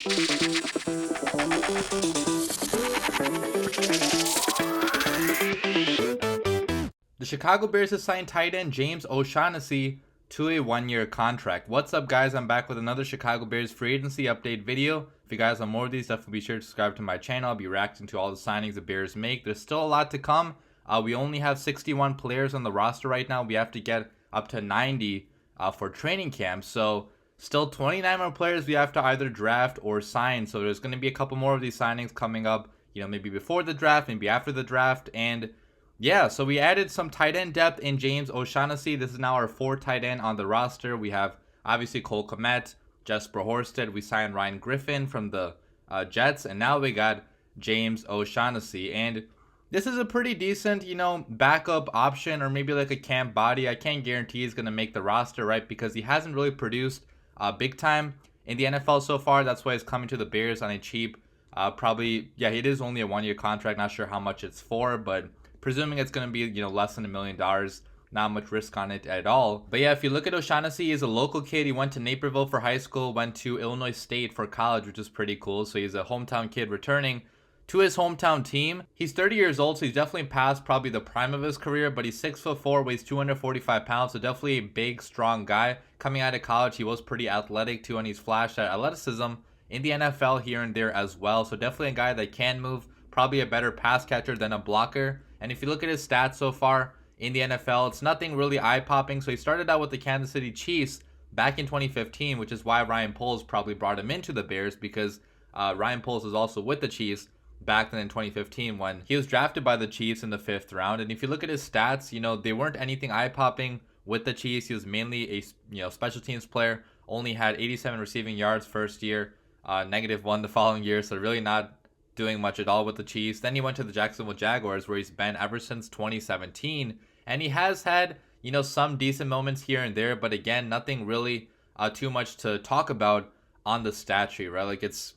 The Chicago Bears have signed tight end James O'Shaughnessy to a one-year contract. What's up, guys? I'm back with another Chicago Bears free agency update video. If you guys want more of these, definitely be sure to subscribe to my channel. I'll be reacting to all the signings the Bears make. There's still a lot to come. We only have 61 players on the roster right now. We have to get up to 90 for training camp. So still 29 more players we have to either draft or sign. So there's going to be a couple more of these signings coming up, maybe before the draft, maybe after the draft. And yeah, so we added some tight end depth in James O'Shaughnessy. This is now our fourth tight end on the roster. We have obviously Cole Kmet, Jesper Horsted. We signed Ryan Griffin from the Jets, and now we got James O'Shaughnessy. And this is a pretty decent, backup option, or maybe like a camp body. I can't guarantee he's going to make the roster, right? Because he hasn't really produced big time in the NFL so far. That's why he's coming to the Bears on a cheap, it is only a one-year contract. Not sure how much it's for, but presuming it's going to be, less than $1 million, not much risk on it at all. But yeah, if you look at O'Shaughnessy, he's a local kid. He went to Naperville for high school, went to Illinois State for college, which is pretty cool. So he's a hometown kid returning to his hometown team. He's 30 years old, so he's definitely past probably the prime of his career, but he's 6'4", weighs 245 pounds, so definitely a big, strong guy. Coming out of college, he was pretty athletic too, and he's flashed that athleticism in the NFL here and there as well. So definitely a guy that can move, probably a better pass catcher than a blocker. And if you look at his stats so far in the NFL, it's nothing really eye-popping. So he started out with the Kansas City Chiefs back in 2015, which is why Ryan Poles probably brought him into the Bears, because Ryan Poles was also with the Chiefs back then in 2015 when he was drafted by the Chiefs in the 5th round. And if you look at his stats, they weren't anything eye-popping with the Chiefs. He was mainly a special teams player, only had 87 receiving yards first year, -1 the following year, so really not doing much at all with the Chiefs. Then he went to the Jacksonville Jaguars, where he's been ever since 2017, and he has had some decent moments here and there, but again, nothing really too much to talk about on the stat sheet, right? Like, it's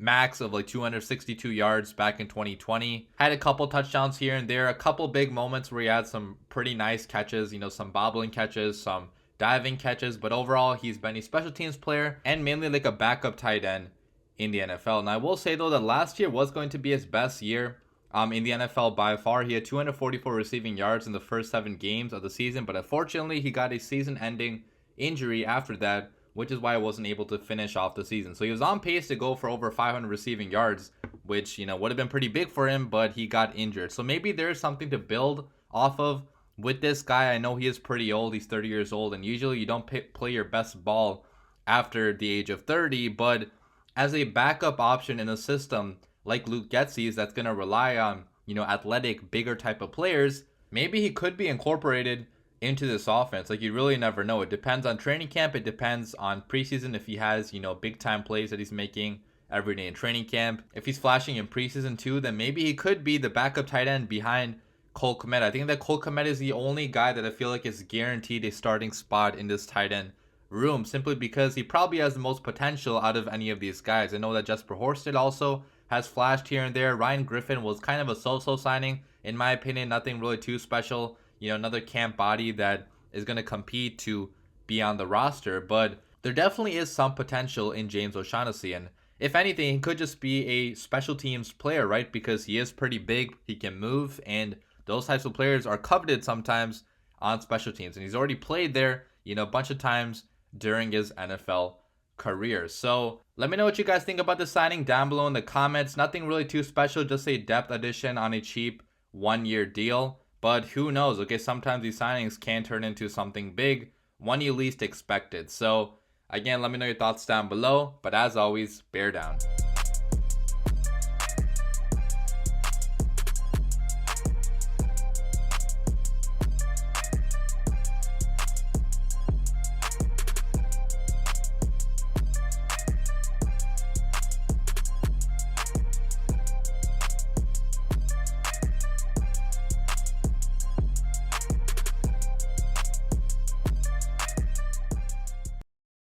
max of like 262 yards back in 2020. Had a couple touchdowns here and there, a couple big moments where he had some pretty nice catches, some bobbling catches, some diving catches, but overall he's been a special teams player and mainly like a backup tight end in the NFL. And I will say though that last year was going to be his best year in the NFL by far. He had 244 receiving yards in the first 7 games of the season, but unfortunately he got a season-ending injury after that, which is why he wasn't able to finish off the season. So he was on pace to go for over 500 receiving yards, which would have been pretty big for him, but he got injured. So maybe there's something to build off of with this guy. I know he is pretty old. He's 30 years old, and usually you don't play your best ball after the age of 30, but as a backup option in a system like Luke Getsy's that's going to rely on, athletic, bigger type of players, maybe he could be incorporated into this offense. Like, you really never know. It depends on training camp. It depends on preseason, if he has, big time plays that he's making every day in training camp. If he's flashing in preseason too, then maybe he could be the backup tight end behind Cole Kmet. I think that Cole Kmet is the only guy that I feel like is guaranteed a starting spot in this tight end room, simply because he probably has the most potential out of any of these guys. I know that Jesper Horsted also has flashed here and there. Ryan Griffin was kind of a so-so signing, in my opinion. Nothing really too special. Another camp body that is going to compete to be on the roster. But there definitely is some potential in James O'Shaughnessy. And if anything, he could just be a special teams player, right? Because he is pretty big. He can move. And those types of players are coveted sometimes on special teams. And he's already played there, a bunch of times during his NFL career. So let me know what you guys think about the signing down below in the comments. Nothing really too special, just a depth addition on a cheap one-year deal. But who knows? Okay, sometimes these signings can turn into something big when you least expect it. So again, let me know your thoughts down below. But as always, bear down.